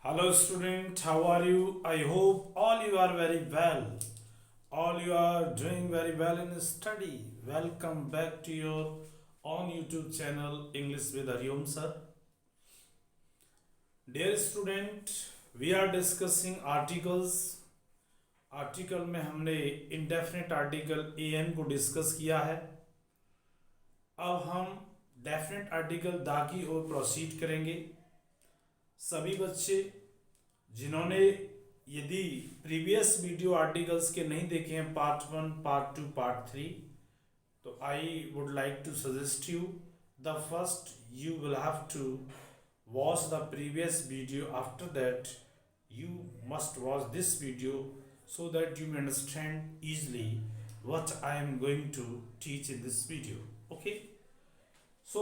Hello student, how are you? I hope all you are very well. All you are doing very well in study. Welcome back to your on YouTube channel English with Hariom sir. Dear student, we are discussing articles. Article में हमने indefinite article an को discuss किया है. अब हम definite article दा की ओर proceed करेंगे. सभी बच्चे जिन्होंने यदि प्रीवियस वीडियो आर्टिकल्स के नहीं देखे हैं पार्ट 1, पार्ट 2, पार्ट 3, तो I would like to suggest you the first you will have to watch the previous video. After that you must watch this video so that you may understand easily what I am going to teach in this video. Okay, so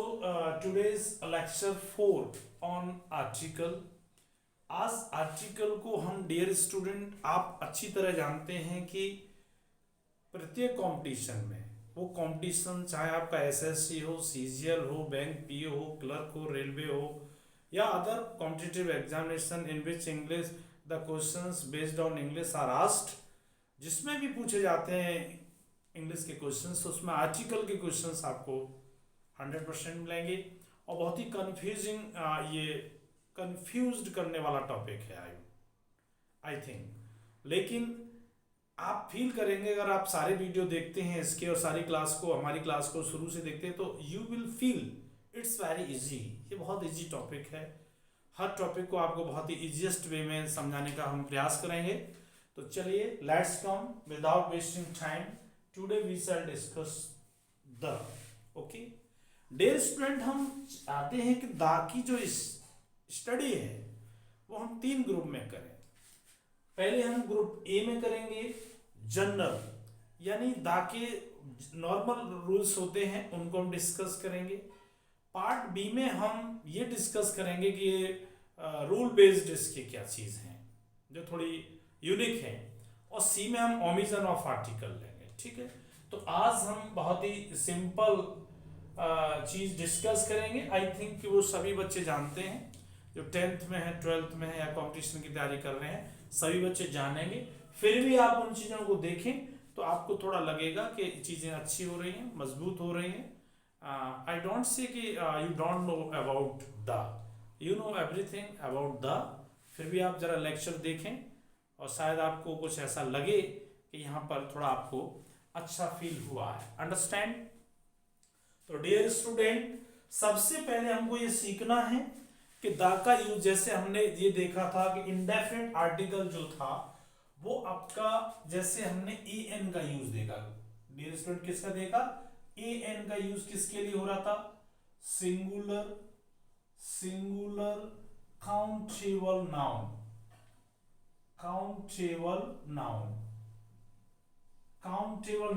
today's lecture 4 on article. आज article को हम dear student आप अच्छी तरह जानते हैं कि प्रत्येक कंपटीशन में, वो कंपटीशन चाहे आपका एसएससी हो, सीजीएल हो, बैंक पीओ हो, क्लर्क हो, रेलवे हो या other competitive examination in which English the questions based on English are asked, जिसमें भी पूछे जाते हैं इंग्लिश के क्वेश्चंस, तो उसमें आर्टिकल के क्वेश्चंस आपको 100% मिलेंगे. और बहुत ही कंफ्यूजिंग ये कंफ्यूज्ड करने वाला टॉपिक है आई थिंक. लेकिन आप फील करेंगे अगर आप सारे वीडियो देखते हैं इसके और सारी क्लास को, हमारी क्लास को शुरू से देखते हैं, तो you will feel it's very easy. ये बहुत इजी टॉपिक है. हर टॉपिक को आपको बहुत ही इजीएस्ट वे में समझाने का हम प्रयास करेंगे. तो चलिए let's come without wasting time. Today we shall discuss the. Okay dear student, हम चाहते हैं कि दा की जो स्टडी है वो हम 3 ग्रुप में करें. पहले हम ग्रुप ए में करेंगे जनरल, यानी दा के नॉर्मल रूल्स होते हैं उनको हम डिस्कस करेंगे. पार्ट बी में हम ये डिस्कस करेंगे कि रूल बेस्ड इसकी क्या चीज़ हैं जो थोड़ी यूनिक है. और सी में हम ओमिशन ऑफ आर्टिकल लेंगे. ठीक है, तो आज हम बहुत ही सिंपल चीज़ डिस्कस करेंगे. आई थिंक कि वो सभी बच्चे जानते हैं जो 10th में है, 12th में है या कंपटीशन की तैयारी कर रहे हैं, सभी बच्चे जानेंगे. फिर भी आप उन चीज़ों को देखें तो आपको थोड़ा लगेगा कि चीज़ें अच्छी हो रही हैं, मजबूत हो रही हैं. I don't say कि you don't know about the, you know everything about the. फिर भी आप जरा लेक्चर देखें और शायद आपको कुछ ऐसा लगे कि यहाँ पर थोड़ा आपको अच्छा फील हुआ है. अंडरस्टैंड? तो डियर स्टूडेंट, सबसे पहले हमको ये सीखना है कि द का यूज, जैसे हमने ये देखा था कि इंडेफिनिट आर्टिकल जो था वो आपका, जैसे हमने ए एन का यूज देखा. डियर स्टूडेंट, किसका देखा? ए एन का यूज किसके लिए हो रहा था? Singular countable noun. Countable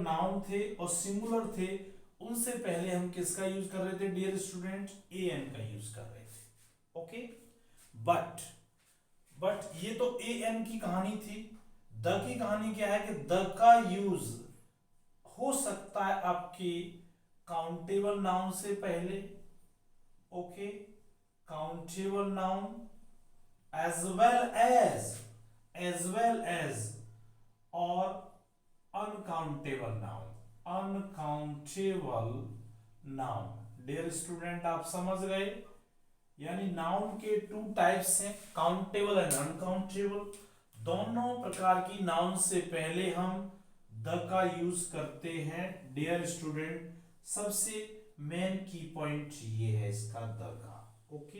noun थे और सिंगुलर थे. उनसे पहले हम किसका यूज कर रहे थे डियर स्टूडेंट? ए एन का यूज कर रहे थे. ओके, बट ये तो ए एन की कहानी थी. द की कहानी क्या है कि द का यूज हो सकता है आपकी काउंटेबल नाउन से पहले. Okay, countable noun as well as और अनकाउंटेबल नाउन. डियर स्टूडेंट, आप समझ गए? यानी नाउन के 2 टाइप्स हैं, काउंटेबल एंड अनकाउंटेबल. दोनों प्रकार की नाउन से पहले हम द का यूज करते हैं. डियर स्टूडेंट, सबसे मेन की पॉइंट ये है इसका द का. ओके,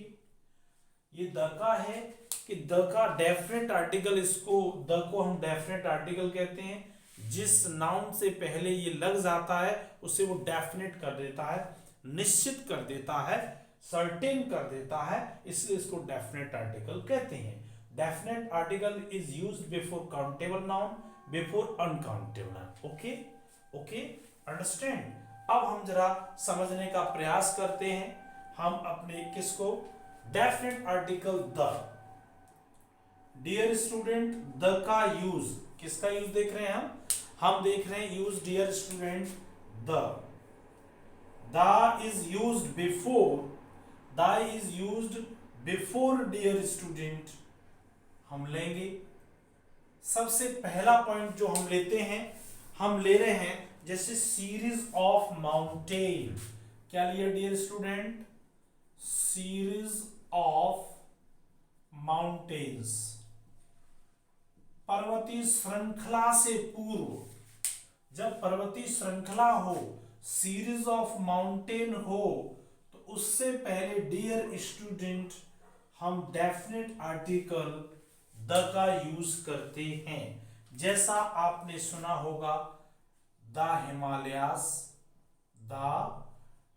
ये द का है कि द का डेफिनेट आर्टिकल, इसको द को हम डेफिनेट आर्टिकल कहते हैं. जिस नाउन से पहले ये लग जाता है उसे वो डेफिनेट कर देता है, निश्चित कर देता है, सर्टेन कर देता है, इसलिए इसको डेफिनेट आर्टिकल कहते हैं. Definite article is used before countable noun, before uncountable. Okay, understand? अब हम जरा समझने का प्रयास करते हैं. हम अपने किसको? Definite article the. Dear student, the का यूज, किसका यूज देख रहे हैं हम देख रहे हैं use dear student the. The is used before, the is used before dear student हम लेंगे। सबसे पहला पॉइंट जो हम लेते हैं, हम ले रहे हैं जैसे सीरीज ऑफ माउंटेन। क्या लिया dear student? Series of mountains, पर्वतीय श्रृंखला से पूर्व। जब पर्वतीय श्रृंखला हो, सीरीज ऑफ माउंटेन हो, तो उससे पहले डियर स्टूडेंट हम डेफिनेट आर्टिकल द का यूज करते हैं। जैसा आपने सुना होगा the Himalayas, the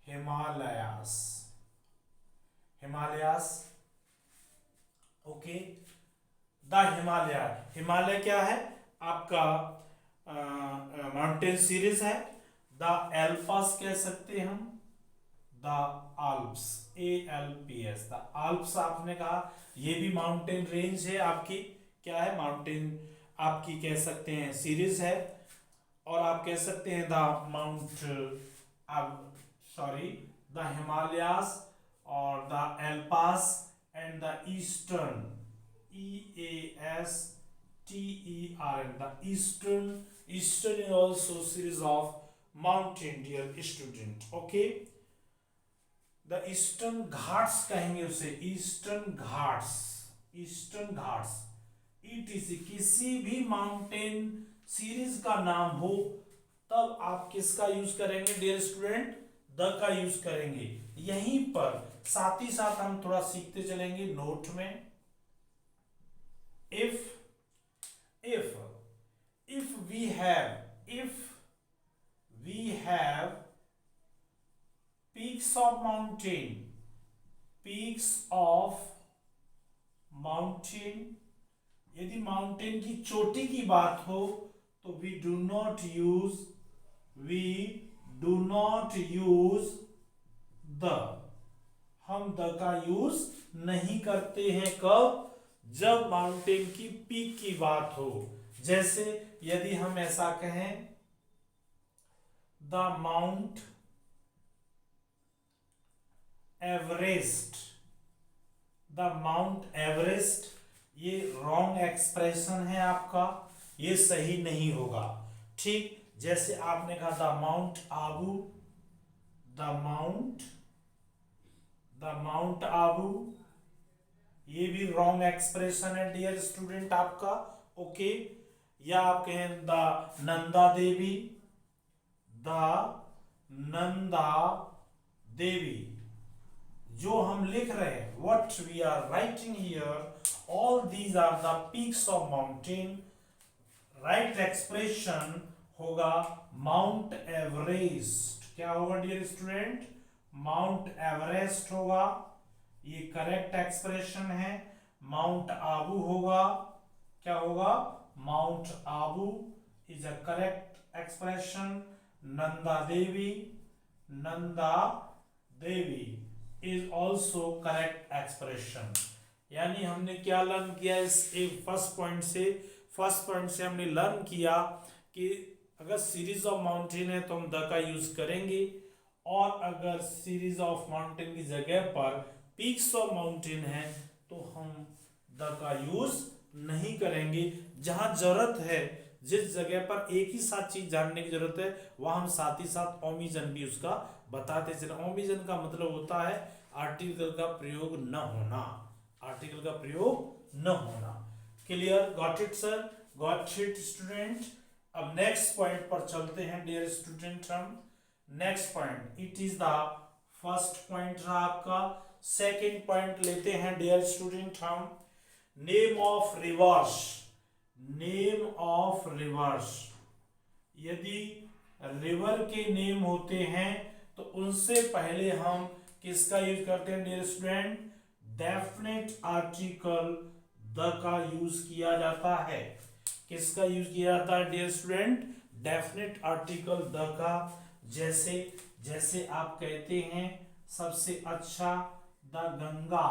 Himalayas, Himalayas, okay. The Himalaya, Himalaya क्या है आपका? माउंटेन सीरीज है। द एल्पास कह सकते हैं हम, the Alps, ALPS, the Alps आपने कहा, ये भी माउंटेन रेंज है आपकी, क्या है? माउंटेन आपकी कह सकते हैं सीरीज है। और आप कह सकते हैं the mount, sorry, the Himalayas और the Alps and the eastern, EASTERN, the eastern is also series of mountain, dear student, okay। the eastern Ghats कहेंगे उसे, eastern Ghats, eastern Ghats, ETC। किसी भी माउंटेन सीरीज का नाम हो तब आप किसका यूज करेंगे डियर स्टूडेंट? द का यूज करेंगे। यहीं पर साथ ही साथ हम थोड़ा सीखते चलेंगे नोट में। if we have peaks of mountain, यदि माउंटेन की चोटी की बात हो तो we do not use the, हम द का यूज नहीं करते हैं। कब? जब माउंटेन की पीक की बात हो। जैसे यदि हम ऐसा कहें the mount Everest, the mount Everest, ये रॉन्ग एक्सप्रेशन है आपका, ये सही नहीं होगा, ठीक। जैसे आपने कहा the Mount Abu, the Mount Abu, ये भी रॉन्ग एक्सप्रेशन है डियर स्टूडेंट आपका, ओके। या आप कहें द नंदा देवी, द नंदा देवी। जो हम लिख रहे हैं, what we are writing here, all these are the peaks of mountain. Right expression होगा माउंट एवरेस्ट। क्या होगा डियर स्टूडेंट? माउंट एवरेस्ट होगा, ये करेक्ट एक्सप्रेशन है। माउंट आबू होगा, क्या होगा? Mount Abu is a correct expression. Nanda Devi is also correct expression. यानी हमने क्या लर्न किया इस फर्स्ट पॉइंट से हमने लर्न किया कि अगर सीरीज ऑफ माउंटेन है तो हम द का यूज करेंगे, और अगर सीरीज ऑफ माउंटेन की जगह पर पीक्स ऑफ माउंटेन है तो हम द का यूज नहीं करेंगे। जहां जरूरत है, जिस जगह पर एक ही साथ चीज जानने की जरूरत है, वहां हम साथ ही साथ ओमिजन भी उसका बताते चले। ओमिजन का मतलब होता है आर्टिकल का प्रयोग न होना, आर्टिकल का प्रयोग न होना। Clear? Got it sir? Got it student? अब नेक्स्ट पॉइंट पर चलते हैं डियर स्टूडेंट। हम next point, it is the first point रहा आपका। सेकेंड पॉइंट लेते हैं डियर स्टूडेंट हम, name of reverse. Name of reverse, यदि रिवर के नेम होते हैं तो उनसे पहले हम किसका यूज करते हैं dear student? Definite article the का यूज किया जाता है। किसका यूज किया जाता है dear student? Definite article the का। जैसे आप कहते हैं सबसे अच्छा द गंगा,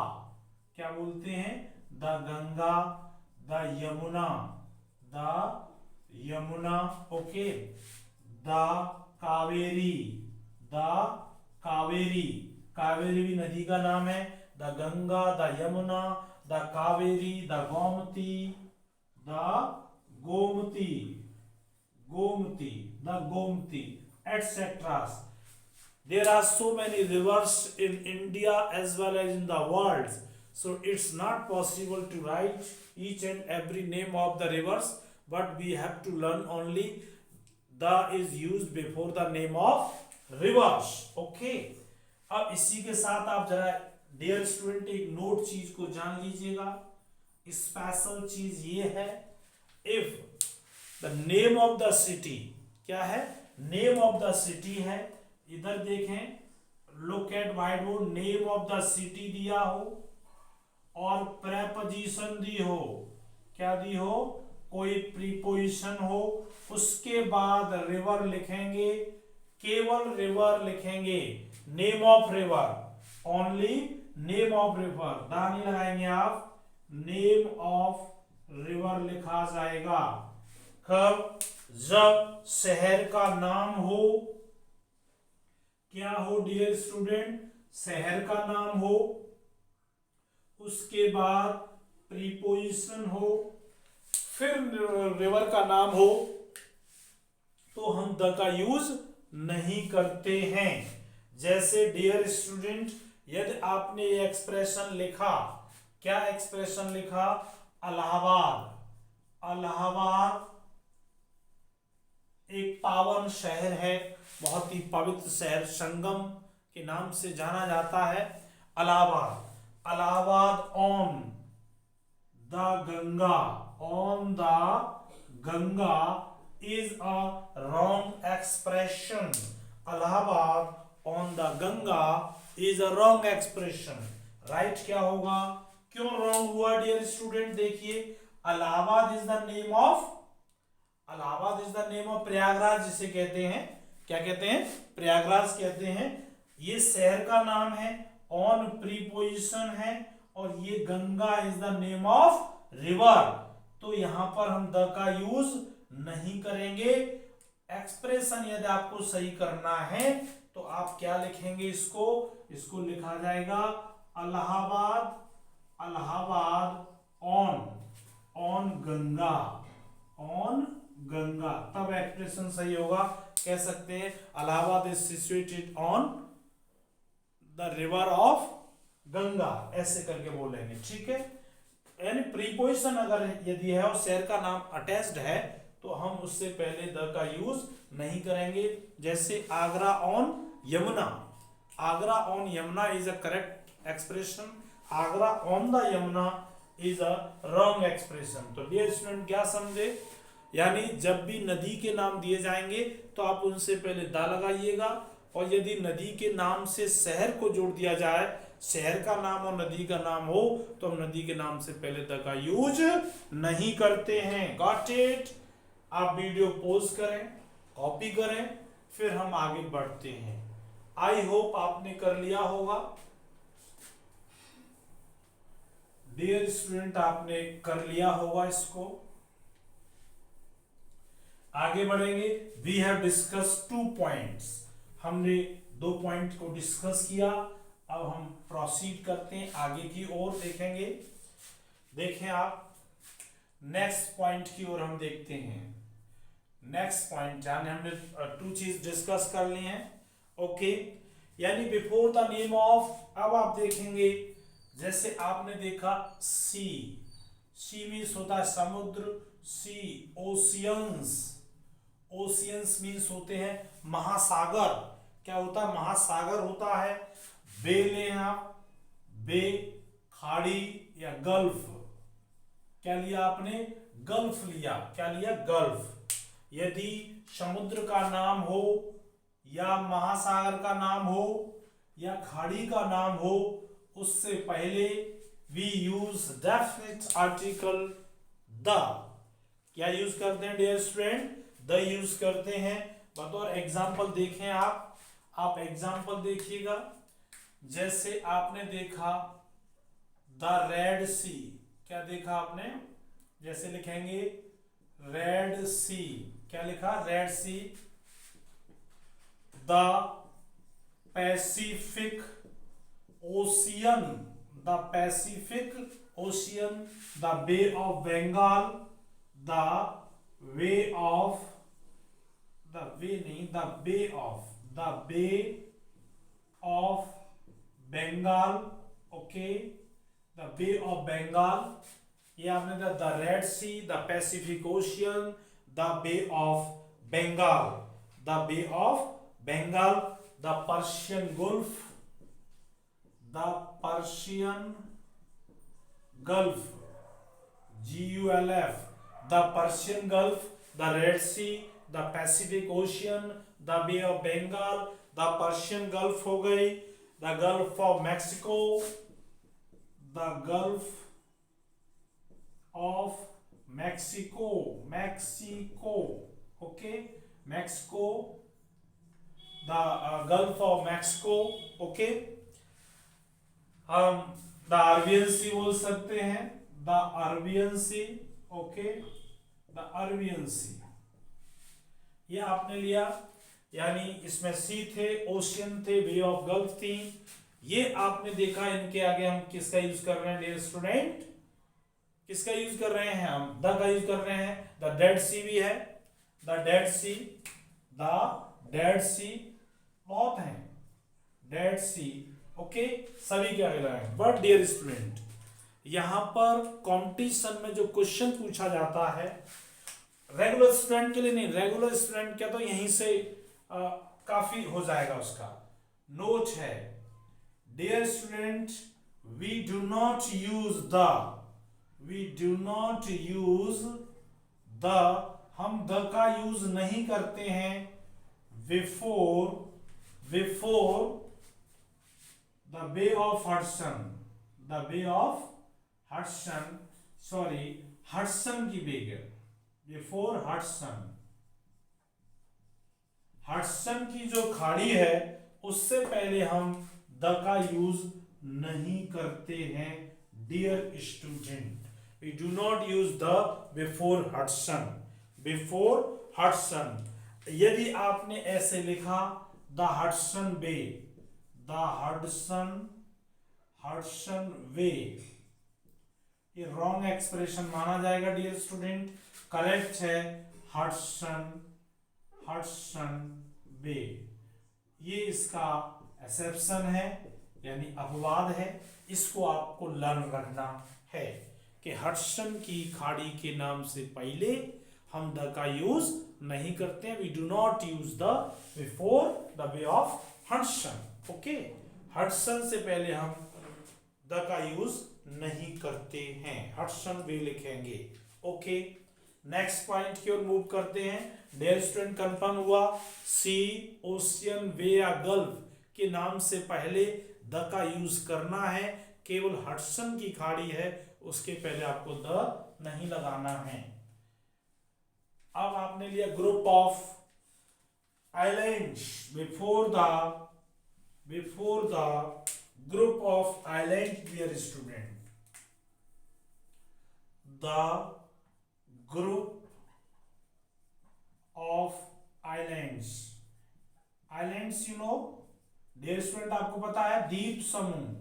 क्या बोलते हैं? The Ganga, the Yamuna, okay. The Kaveri भी नदी का नाम है। The Ganga, the Yamuna, the Kaveri, the Gomti, the Gomti, Gomti, the Gomti, etc. There are so many rivers in India as well as in the world, so it's not possible to write each and every name of the rivers, but we have to learn only the is used before the name of rivers. Okay, अब इसी के साथ आप जरा dear student एक note चीज को जान लीजिएगा। स्पेशल चीज ये है, if the name of the city, क्या है, नेम ऑफ द सिटी है, इधर देखें, look at white board, name of the city दिया हो और प्रेपोजिशन दी हो, क्या दी हो, कोई प्रीपोजिशन हो, उसके बाद रिवर लिखेंगे, केवल रिवर लिखेंगे, name of river, only name of river, दानी लगाएंगे आप, नेम ऑफ रिवर लिखा जाएगा। कब, जब शहर का नाम हो, क्या हो डियर स्टूडेंट, शहर का नाम हो, उसके बाद प्रीपोजिशन हो, फिर रिवर का नाम हो, तो हम द का यूज नहीं करते हैं। जैसे डियर स्टूडेंट, यदि आपने ये एक्सप्रेशन लिखा, क्या एक्सप्रेशन लिखा, इलाहाबाद, इलाहाबाद एक पावन शहर है, बहुत ही पवित्र शहर, संगम के नाम से जाना जाता है Allahabad. Allahabad on the Ganga, on the Ganga is a wrong expression. Allahabad on the Ganga is a wrong expression. Right क्या होगा, क्यों रॉन्ग हुआ डियर स्टूडेंट, देखिए, Allahabad is the name of, Allahabad is the name of Prayagraj जिसे कहते हैं, क्या कहते हैं, प्रयागराज कहते हैं, ये शहर का नाम है, ऑन प्रीपोजिशन है, और ये Ganga is the name of river, तो यहां पर हम द का यूज नहीं करेंगे। एक्सप्रेशन यदि आपको सही करना है तो आप क्या लिखेंगे, इसको, इसको लिखा जाएगा Allahabad, Allahabad on, on Ganga, on Ganga, तब एक्सप्रेशन सही होगा। कह सकते हैं Allahabad is situated on the river of Ganga, ऐसे करके बोलेंगे, ठीक है। यानी प्रीपोजिशन अगर यदि है और शहर का नाम अटैच्ड है तो हम उससे पहले द का यूज नहीं करेंगे। जैसे Agra on Yamuna, Agra on Yamuna is a correct expression, Agra on the Yamuna is a wrong expression. तो डियर स्टूडेंट क्या समझे, यानी जब भी नदी के नाम दिए जाएंगे तो आप उनसे पहले द लगाइएगा, और यदि नदी के नाम से शहर को जोड़ दिया जाए, शहर का नाम और नदी का नाम हो, तो हम नदी के नाम से पहले द का यूज नहीं करते हैं। Got it. आप वीडियो पॉज करें, कॉपी करें, फिर हम आगे बढ़ते हैं। आई होप आपने कर लिया होगा डियर स्टूडेंट, आपने कर लिया होगा इसको। आगे बढ़ेंगे। वी हैव डिस्कस 2 पॉइंट्स, हमने 2 पॉइंट को डिस्कस किया। अब हम प्रोसीड करते हैं, आगे की ओर देखेंगे। देखें आप, नेक्स्ट पॉइंट की ओर हम देखते हैं। नेक्स्ट पॉइंट, यानी हमने 2 चीज डिस्कस कर ली हैं, ओके। यानी बिफोर द नेम ऑफ, अब आप देखेंगे, जैसे आपने देखा सी, सी मीन्स होता है समुद्र, सी, ओशियंस, ओशियंस मीन्स होते हैं महासागर, क्या होता है, महासागर होता है। बे ले आप, बे, खाड़ी या गल्फ, क्या लिया आपने, गल्फ लिया, क्या लिया, गल्फ। यदि समुद्र का नाम हो या महासागर का नाम हो या खाड़ी का नाम हो, उससे पहले we use definite article the, क्या यूज करते हैं डियर स्टूडेंट, द यूज करते हैं। बतौर एग्जाम्पल देखें आप एग्जाम्पल देखिएगा। जैसे आपने देखा द रेड सी, क्या देखा आपने, जैसे लिखेंगे रेड सी, क्या लिखा, Red Sea. The Pacific Ocean, the Pacific Ocean, the bay of Bengal, the way of, the way नहीं, the bay of Bengal, okay, the bay of Bengal, ये आपने the Red Sea, the Pacific Ocean, the bay of Bengal, the bay of Bengal, the Persian Gulf, the Persian Gulf, GULF, the Persian Gulf, the Red Sea, the Pacific Ocean, the bay of Bengal, the Persian gulf हो गई, the Gulf of Mexico, the Gulf of Mexico, okay, Mexico, the Gulf of Mexico, okay. हम the Arabian Sea बोल सकते हैं, the Arabian Sea, okay, the Arabian Sea, ये आपने लिया, यानी इसमें सी थे, ओशियन थे, बे ऑफ गल्फ थी। ये आपने देखा, इनके आगे हम किसका यूज कर रहे हैं डियर स्टूडेंट, किसका यूज कर रहे हैं, हम द का यूज कर रहे हैं। द डेड सी भी है, the Dead Sea, the Dead Sea, बहुत हैं, डेड सी, ओके, सभी के आगे लगाएं। बट डियर स्टूडेंट, यहां पर कंपटीशन में जो क्वेश्चन पूछा जाता है रेगुलर स्टूडेंट के लिए नहीं, रेगुलर स्टूडेंट क्या तो यहीं से काफी हो जाएगा। उसका नोट है, dear student, we do not use the, हम द का यूज नहीं करते हैं before the bay of Hudson, the bay of Hudson, sorry Hudson की बेगर, बिफोर हडसन, हडसन की जो खाड़ी है उससे पहले हम द का यूज नहीं करते हैं dear student. We do not use the before Hudson. यदि आपने ऐसे लिखा the Hudson Bay, the Hudson way, ये रॉन्ग एक्सप्रेशन माना जाएगा डियर स्टूडेंट। करेक्ट है हडसन बे, ये इसका एक्सेप्शन है, यानी अपवाद है। इसको आपको लर्न रखना है कि हडसन की खाड़ी के नाम से पहले हम द का यूज नहीं करते हैं। We do not use the before the bay of Hudson, okay. Hudson से पहले हम द का यूज नहीं करते हैं, हडसन बे लिखेंगे, ओके। नेक्स्ट पॉइंट की ओर मूव करते हैं। डियर स्टूडेंट, कंफर्म हुआ, सी, ओशियन, वे या गल्फ के नाम से पहले द का यूज करना है। केवल हडसन की खाड़ी है उसके पहले आपको द नहीं लगाना है। अब आपने लिया group of islands, before the group of island, dear student, the group of islands, you know dear student, आपको पता है द्वीप समूह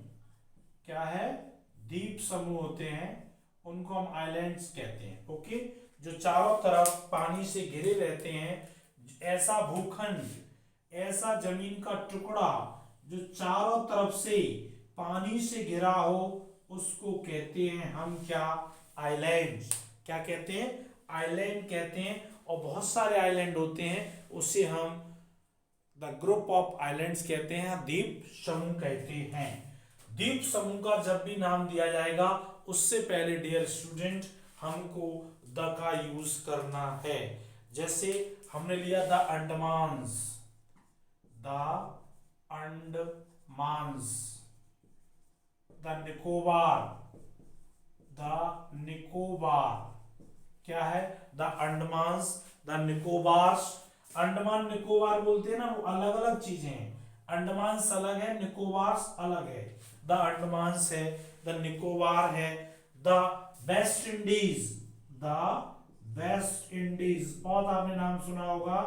क्या है, द्वीप समूह होते हैं, उनको हम आइलैंड्स कहते हैं, ओके। जो चारों तरफ पानी से घिरे रहते हैं, ऐसा भूखंड, ऐसा जमीन का टुकड़ा जो चारों तरफ से पानी से घिरा हो, उसको कहते हैं हम क्या, आइलैंड। क्या कहते हैं, आइलैंड कहते हैं। और बहुत सारे आइलैंड होते हैं, उसे हम द ग्रुप ऑफ आइलैंड्स कहते हैं, द्वीप समूह कहते हैं। द्वीप समूह का जब भी नाम दिया जाएगा उससे पहले डियर स्टूडेंट हमको द का यूज करना है। जैसे हमने लिया द अंडमान्स, द निकोबार, क्या है, द अंडमान्स, द निकोबार्स। अंडमान निकोबार बोलते हैं ना, वो अलग अलग चीजें हैं। अंडमान्स अलग है, निकोबार्स अलग है। द अंडमान्स है, द निकोबार है। द वेस्ट इंडीज, बहुत आपने नाम सुना होगा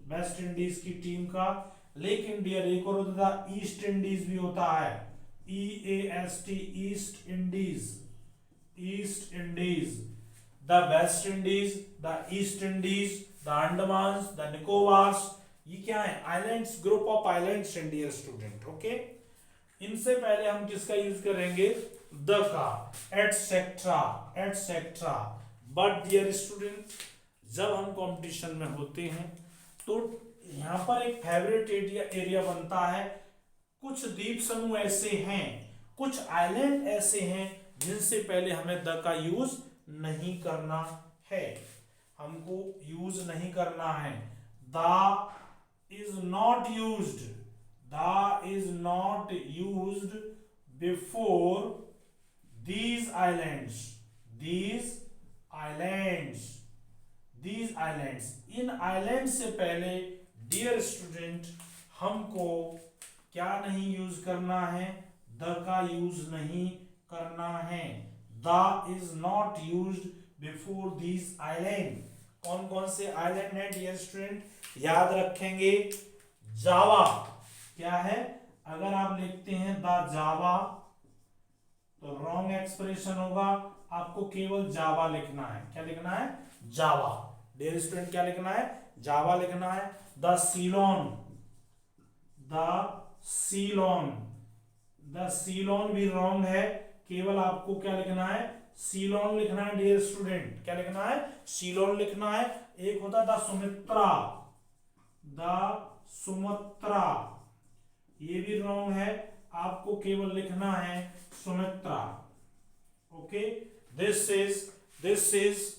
वेस्ट इंडीज की टीम का। लेकिन डियर एक और होता है ईस्ट इंडीज भी होता है, EAST, East Indies, East Indies, the West Indies, the East Indies, the Andaman, the Nicobars, ये क्या है? Islands, group of islands dear student. Okay, इनसे पहले हम किसका यूज करेंगे? द का, et cetera et cetera. But dear student, जब हम कंपटीशन में होते हैं तो यहाँ पर एक फेवरेट एरिया बनता है। कुछ द्वीप समूह ऐसे हैं, कुछ आइलैंड ऐसे हैं जिनसे पहले हमें द का यूज नहीं करना है, हमको यूज नहीं करना है। The is not used, the is not used before these islands, these islands, these islands। In island से पहले डियर स्टूडेंट हमको क्या नहीं यूज करना है? द का यूज नहीं करना है। The is not used before this island. कौन कौन से आइलैंड है डियर स्टूडेंट? याद रखेंगे, जावा क्या है? अगर आप लिखते हैं द जावा तो रॉन्ग एक्सप्रेशन होगा, आपको केवल जावा लिखना है। क्या लिखना है? जावा। डियर स्टूडेंट क्या लिखना है? जावा लिखना है। The Ceylon, the Ceylon, the Ceylon भी रॉन्ग है, केवल आपको क्या लिखना है? सीलोन लिखना है डियर स्टूडेंट। क्या लिखना है? सीलोन लिखना है। एक होता द सुमित्रा, द सुमित्रा, ये भी रॉन्ग है, आपको केवल लिखना है Sumitra. Okay, this is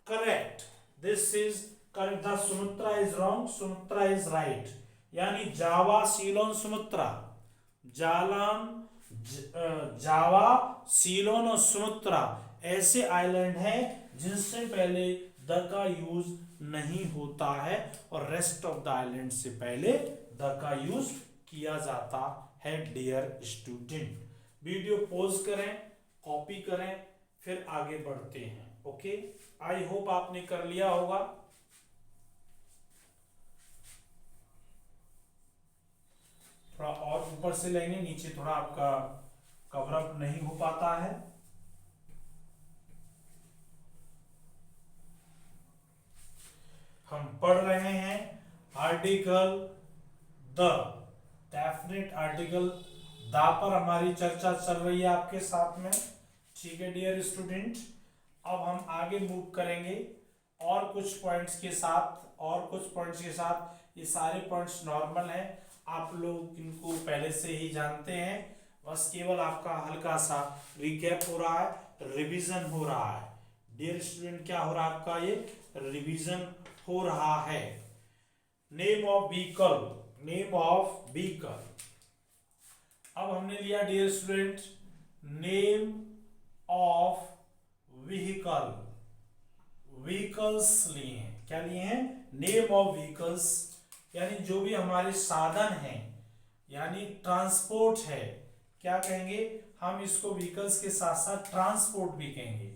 correct, this is correct. The Sumitra is wrong, Sumitra is right. यानी जावा, सीलोन, सुमित्रा, जावा, सीलोन और सुमित्रा ऐसे आइलैंड हैं जिनसे पहले द का यूज नहीं होता है और रेस्ट ऑफ द आइलैंड से पहले द का यूज किया जाता है डियर स्टूडेंट। वीडियो पॉज करें, कॉपी करें, फिर आगे बढ़ते हैं। ओके, आई होप आपने कर लिया होगा। थोड़ा और ऊपर से लेंगे, नीचे थोड़ा आपका कवर अप नहीं हो पाता है। हम पढ़ रहे हैं आर्टिकल द, डेफिनेट आर्टिकल दा पर हमारी चर्चा चल रही है आपके साथ में। ठीक है डियर स्टूडेंट, अब हम आगे मूव करेंगे और कुछ पॉइंट्स के साथ ये सारे पॉइंट्स नॉर्मल हैं, आप लोग इनको पहले से ही जानते हैं, बस केवल आपका हल्का सा रिकैप हो रहा है, रिवीजन हो रहा है। डियर स्टूडेंट क्या हो रहा है आपका? ये रिवीजन हो रहा है। Name of vehicle, name of vehicle. अब हमने लिया dear student name of vehicle, vehicles लिए हैं। क्या लिए हैं? नेम ऑफ व्हीकल्स, यानी जो भी हमारे साधन हैं, यानी ट्रांसपोर्ट है, क्या कहेंगे हम इसको? व्हीकल्स के साथ साथ ट्रांसपोर्ट भी कहेंगे।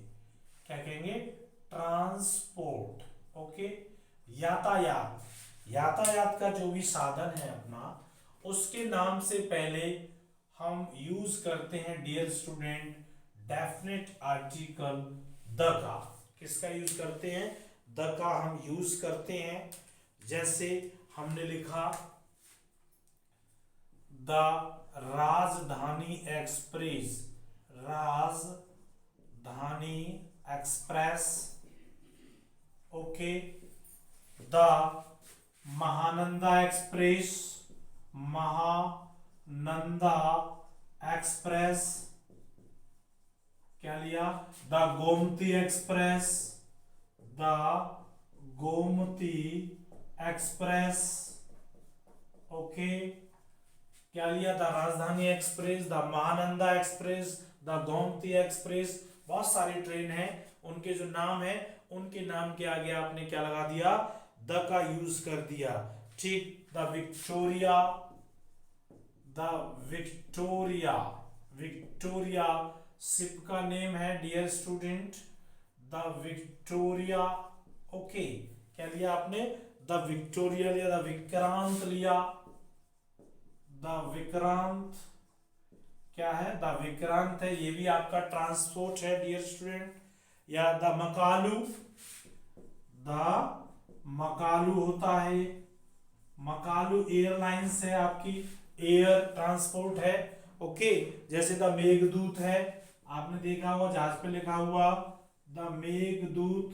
क्या कहेंगे? ट्रांसपोर्ट। ओके, यातायात, यातायात का जो भी साधन है अपना, उसके नाम से पहले हम यूज करते हैं dear student definite article the का। किसका यूज करते हैं? द का हम यूज करते हैं। जैसे हमने लिखा द राजधानी एक्सप्रेस, राजधानी express. Okay, the Mahananda express, Mahananda express. क्या लिया? The Gomti express, the Gomti express. Okay, क्या लिया? द राजधानी express, the Mahananda express, the Gomti express. बहुत सारी ट्रेन है, उनके जो नाम है उनके नाम के आगे आपने क्या लगा दिया? द का यूज कर दिया। ठीक, the Victoria, the Victoria, Victoria ship का नेम है dear student, the Victoria. Okay, क्या लिया आपने? द विक्टोरिया लिया, द विक्रांत लिया, द विक्रांत। क्या है, द विक्रांत है, ये भी आपका ट्रांसपोर्ट है डियर स्टूडेंट। या द मकालू, द मकालू होता है, मकालू एयरलाइंस है आपकी, एयर ट्रांसपोर्ट है। ओके, जैसे द मेघदूत है, आपने देखा हुआ जहाज पे लिखा हुआ द मेघदूत,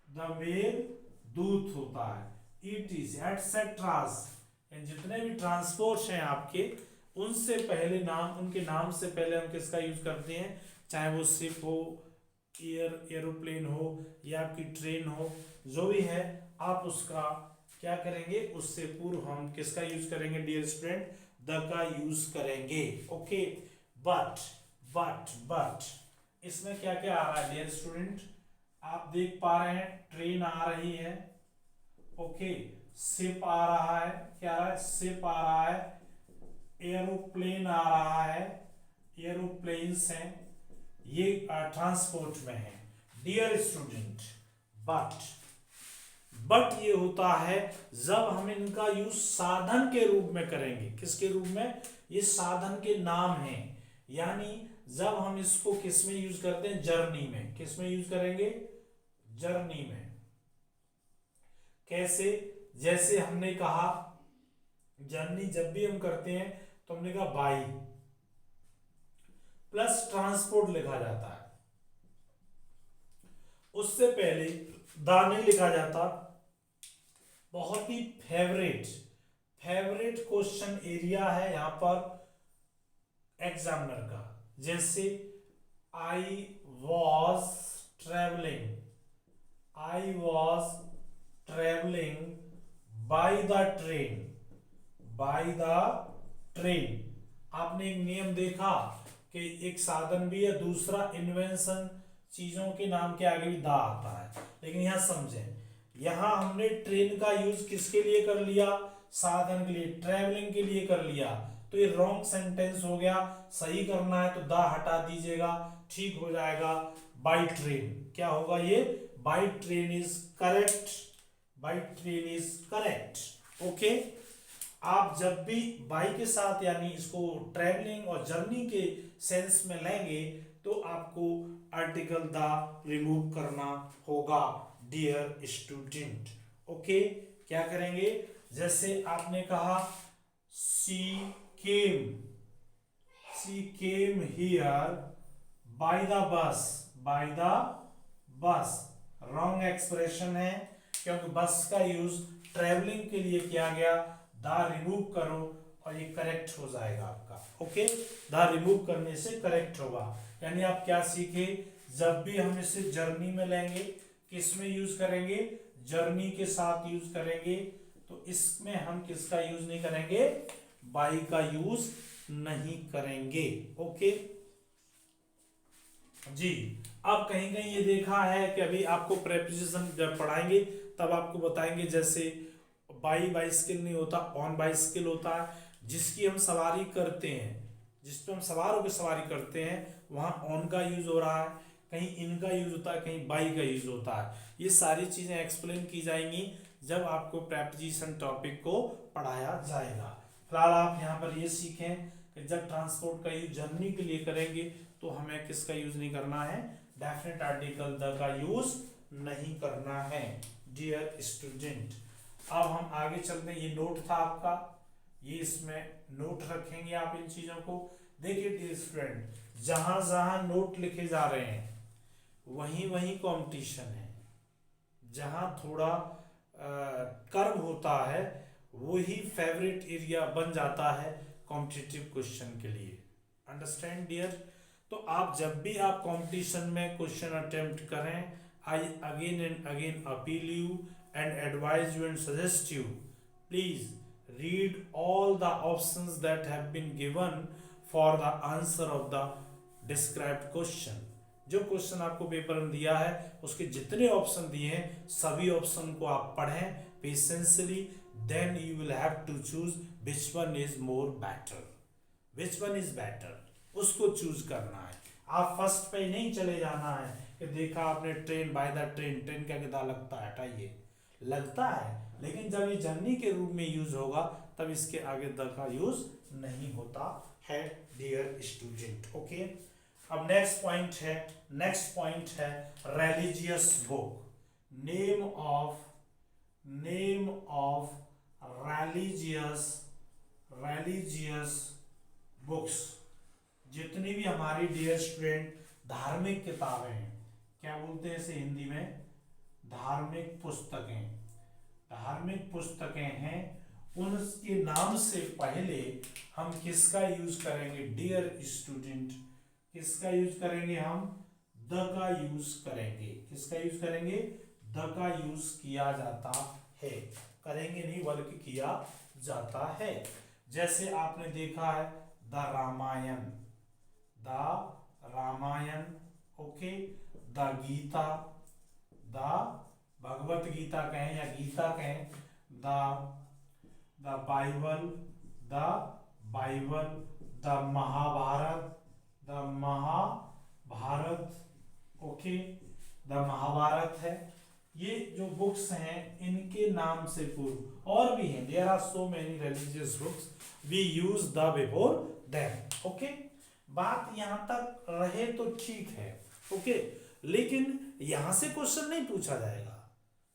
द मेघदूत होता है। इट एटसेट्रास, जितने भी ट्रांसपोर्ट हैं आपके, उनसे पहले नाम, उनके नाम से पहले हम किसका यूज करते हैं, चाहे वो शिप हो, एरोप्लेन हो, या आपकी ट्रेन हो, जो भी है आप उसका क्या करेंगे, उससे पूर्व हम किसका यूज करेंगे डियर स्टूडेंट, द का यूज करेंगे। ओके, बट इसमें क्या क्या आ रहा है डियर स्टूडेंट, आप देख पा रहे हैं ट्रेन आ रही है, ओके, शिप आ रहा है, क्या आ रहा है, शिप आ रहा है, एरोप्लेन आ रहा है, एरोप्लेन्स हैं, ये ट्रांसपोर्ट में है डियर स्टूडेंट। बट ये होता है जब हम इनका यूज साधन के रूप में करेंगे। किसके रूप में, ये साधन के नाम हैं, यानी जब हम इसको किस में यूज करते हैं, जर्नी में। किस में यूज करेंगे, जर्नी में। कैसे, जैसे हमने कहा जर्नी जब भी हम करते हैं तो हमने कहा बाई प्लस ट्रांसपोर्ट लिखा जाता है, उससे पहले दा नहीं लिखा जाता। बहुत ही फेवरेट क्वेश्चन एरिया है यहां पर एग्जामिनर का। जैसे I was travelling by the train. आपने एक नियम देखा कि एक साधन भी है, दूसरा इन्वेंशन, चीजों के नाम के आगे भी दा आता है। लेकिन यहां समझें, यहां हमने ट्रेन का यूज किसके लिए कर लिया, साधन के लिए, ट्रेवलिंग के लिए कर लिया, तो ये रॉन्ग सेंटेंस हो गया। सही करना है तो दा हटा दीजिएगा, ठीक हो जाएगा। बाय ट्रेन क्या होगा, ये by train is correct, by train is correct. Okay, आप जब भी बाई के साथ यानी इसको ट्रैवलिंग और जर्नी के सेंस में लेंगे तो आपको आर्टिकल द रिमूव करना होगा डियर स्टूडेंट। ओके, क्या करेंगे, जैसे आपने कहा she came here by the bus, wrong expression है, क्योंकि बस का यूज ट्रेवलिंग के लिए किया गया। दा रिमूव करो और ये करेक्ट हो जाएगा आपका। ओके, दा रिमूव करने से करेक्ट होगा। यानी आप क्या सीखे, जब भी हम इसे जर्नी में लेंगे, किस में यूज करेंगे, जर्नी के साथ यूज करेंगे, तो इसमें हम किसका यूज नहीं करेंगे, बाई का यूज नहीं करेंगे। ओके जी, अब कहीं कहीं ये देखा है कि अभी आपको प्रेपोजिशन जब पढ़ाएंगे तब आपको बताएंगे, जैसे बाई स्किल नहीं होता, ऑन बाई स्किल होता है। जिसकी हम सवारी करते हैं, जिस पे हम सवार होकर सवारी करते हैं, वहां ऑन का यूज हो रहा है, कहीं इनका यूज होता है, कहीं बाई का यूज होता है। ये सारी चीजें एक्सप्लेन की जाएंगी जब आपको प्रेपोजिशन टॉपिक को पढ़ाया जाएगा। फिलहाल आप यहाँ पर ये सीखें कि जब ट्रांसपोर्ट का यूज जर्नी के लिए करेंगे तो हमें किसका यूज नहीं करना है, डेफिनेट आर्टिकल द का यूज नहीं करना है डियर स्टूडेंट। अब हम आगे चलते हैं, ये नोट था आपका, ये इसमें नोट रखेंगे आप इन चीजों को। देखिए डियर स्टूडेंट, जहां जहां नोट लिखे जा रहे हैं वहीं वहीं कंपटीशन है। जहां थोड़ा कर्व होता है वही फेवरेट एरिया बन जाता है कॉम्पिटिटिव क्वेश्चन के लिए। Understand dear? तो आप जब भी आप कंपटीशन में क्वेश्चन अटेम्प्ट करें, I again and again appeal you and advise you and suggest you, please read all the options that have been given for the answer of the described question। जो question आपको paper में दिया है उसके जितने option दिए हैं सभी ऑप्शन को आप पढ़ें patiently, then you will have to choose which one is more better, which one is better, उसको चूज करना है। आप फर्स्ट पे नहीं चले जाना है कि देखा आपने train by the train, train क्या कितना लगता है, हटाइए। लगता है, लेकिन जब ये जननी के रूप में यूज होगा तब इसके आगे द का यूज नहीं होता है डियर स्टूडेंट। ओके, अब नेक्स्ट पॉइंट है religious book. Name of religious books. जितनी भी हमारी डियर स्टूडेंट धार्मिक किताबें हैं, क्या बोलते हैं इसे हिंदी में, धार्मिक पुस्तकें हैं, उनके नाम से पहले हम किसका यूज करेंगे डियर स्टूडेंट, किसका यूज करेंगे, हम द का यूज करेंगे। किसका यूज करेंगे, द का यूज किया जाता है, करेंगे नहीं बल्कि किया जाता है। जैसे आपने देखा है the Ramayana, okay, the Gita, the Bhagavad Gita कहें या गीता कहें, the Bible, the Mahabharata, okay, the Mahabharata है। ये जो बुक्स हैं इनके नाम से पूर्व और भी हैं, there are so many religious books, we use the before them. Okay, बात यहां तक रहे तो ठीक है। ओके, लेकिन यहां से क्वेश्चन नहीं पूछा जाएगा,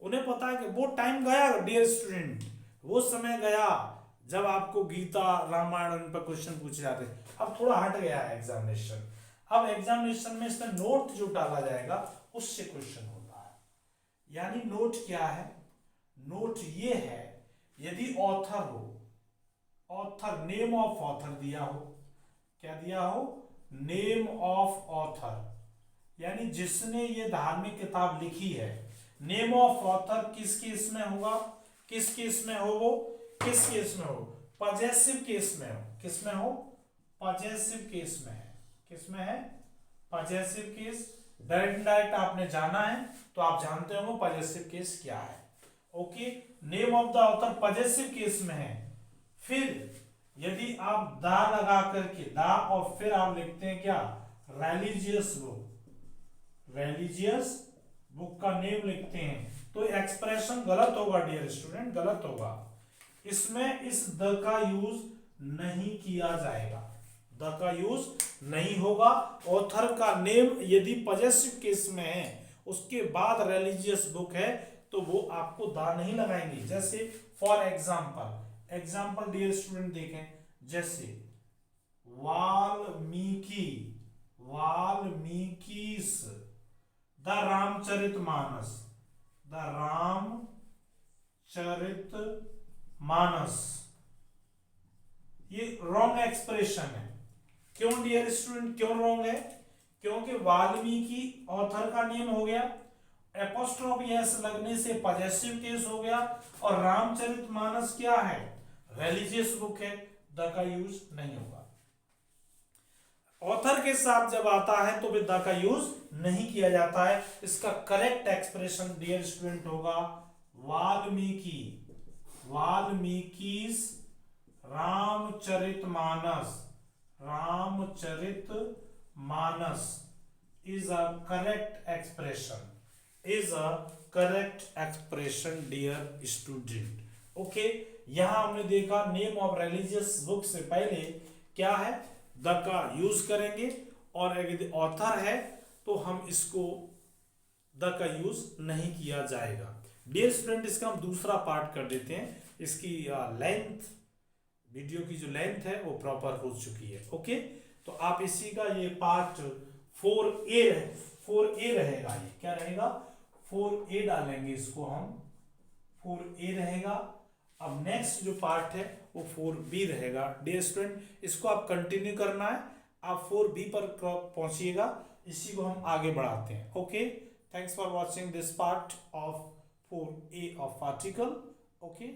उन्हें पता है कि वो टाइम गया डियर स्टूडेंट, वो समय गया जब आपको गीता रामायण पर क्वेश्चन पूछे जाते। अब थोड़ा हट गया है एग्जामिनेशन, अब एग्जामिनेशन में इसमें नोट जो डाला जाएगा उससे क्वेश्चन होता है। यानी नोट क्या है, नोट ये है यदि ऑथर हो, ऑथर नेम ऑफ ऑथर दिया हो, क्या दिया हो, नेम ऑफ ऑथर, यानी जिसने ये धार्मिक किताब लिखी है, नेम ऑफ ऑथर किस केस में होगा, किस केस में हो, वो किस केस में हो, पजेसिव केस में हो, किस में हो, पजेसिव केस में है, किस में है, पजेसिव केस। डायरेक्ट आपने जाना है तो आप जानते होंगे पजेसिव केस क्या है। Okay, name of the author possessive case में है। फिर यदि आप दा लगा करके दा और फिर आप लिखते हैं क्या, रिलीजियस बुक का नेम लिखते हैं, तो एक्सप्रेशन गलत होगा डियर स्टूडेंट, गलत होगा। इसमें इस द का यूज नहीं किया जाएगा, द का यूज नहीं होगा। ऑथर का नेम यदि पजेसिव केस में है उसके बाद रिलीजियस बुक है तो वो आपको दा नहीं लगाएंगे। जैसे फॉर एग्जाम्पल डियर स्टूडेंट देखें, जैसे वाल्मीकिस द रामचरितमानस, ये रॉन्ग एक्सप्रेशन है। क्यों डियर स्टूडेंट, क्यों रॉन्ग है, क्योंकि वाल्मीकि ऑथर का नेम हो गया, एपोस्ट्रोफ एस लगने से पजेसिव केस हो गया, और रामचरितमानस क्या है, रिलीजियस बुक है, द का यूज नहीं होगा। ऑथर के साथ जब आता है तो द का यूज नहीं किया जाता है। इसका करेक्ट एक्सप्रेशन डियर स्टूडेंट होगा Valmiki's Ramcharitmanas is a correct expression dear student। Okay, यहां हमने देखा नेम ऑफ रिलीजियस बुक से पहले क्या है, द का यूज करेंगे, और यदि ऑथर है तो हम इसको द का यूज नहीं किया जाएगा। डियर स्टूडेंट, इसका हम दूसरा पार्ट कर देते हैं, इसकी लेंथ, वीडियो की जो लेंथ है वो प्रॉपर हो चुकी है। ओके, तो आप इसी का ये पार्ट 4A रहेगा, ये क्या रहेगा, 4A डालेंगे इसको हम, 4A रहेगा। अब नेक्स्ट जो पार्ट है वो 4B रहेगा। डियर स्टूडेंट, इसको आप कंटिन्यू करना है, आप 4B पर पहुंचिएगा, इसी को हम आगे बढ़ाते हैं। Okay, thanks for watching this part of 4A of article. Okay.